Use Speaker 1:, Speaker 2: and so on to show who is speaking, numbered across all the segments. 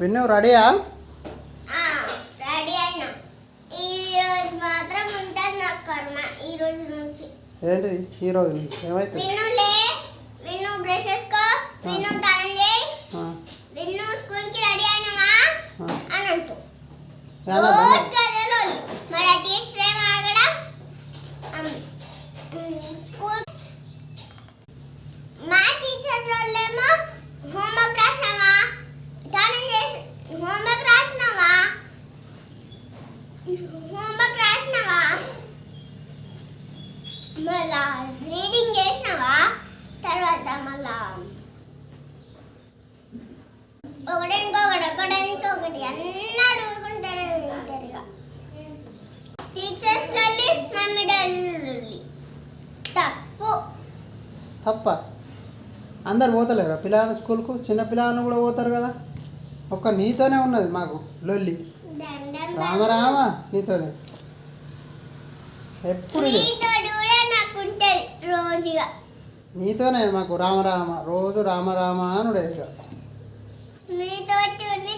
Speaker 1: విన్ను రెడీయా?
Speaker 2: రెడీ అయినా. ఈరోజు మాత్రం ఉంటుంది నాకు కర్మ. ఈ రోజు నుంచి
Speaker 1: ఏంటిది? ఈ రోజు నుంచి ఏమైతే
Speaker 2: విన్ను బ్రష్ చేసుకో, విన్ను తనం చేయి, విన్ను స్కూల్కి రెడీ అయినావా అని అంటూ మరి ఆ టీచర్ ఏమో ఆగడా స్కూల్ మా టీచర్ వాళ్ళేమో హోంవర్క్ రాసినావా, తనం చేసి హోంవర్క్ రాసినావా, మళ్ళా రీడింగ్ చేసినావా, తర్వాత మళ్ళా ఒకటి అన్నీ అడుగుకుంటారు ఉంటారు. ఇక టీచర్స్ లొల్లి, మమ్మీ డాడీ లొల్లి.
Speaker 1: తప్ప అందరు పోతలేరా పిల్లలు స్కూల్కు? చిన్న పిల్లలు కూడా పోతారు కదా. ఒక్క నీతోనే ఉన్నది మాకు లొల్లి. రామ నీతోనే ఎప్పుడు
Speaker 2: రోజుగా
Speaker 1: నీతోనే మాకు రామ రోజు రామ అనుడే. ఇక
Speaker 2: మీతో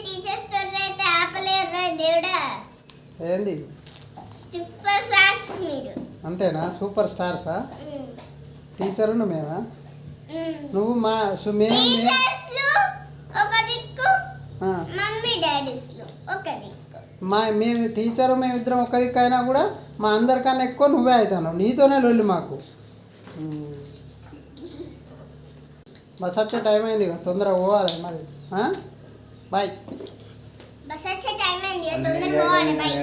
Speaker 2: టీచర్స్ తోటి అయితే ఆపలేరు దేవుడా.
Speaker 1: ఏంది
Speaker 2: సూపర్ స్టార్స్ మీరు?
Speaker 1: అంతేనా? సూపర్ స్టార్సా? టీచరును మేమా? నువ్వు మా
Speaker 2: ఒక దిక్కు, మమ్మీ డాడీస్ ఒక దిక్కు.
Speaker 1: మేము టీచరు మేమిద్దరం ఒక దిక్కు అయినా కూడా మా అందరికన్నా ఎక్కువ నువ్వే అవుతాను. నీతోనే లొల్లి మాకు. బస్ వచ్చే టైం అయింది, తొందరగా పోవాలి మరి. బాయ్.
Speaker 2: బస్ వచ్చే టైం అయింది, తొందరగా పోవాలి. బాయ్.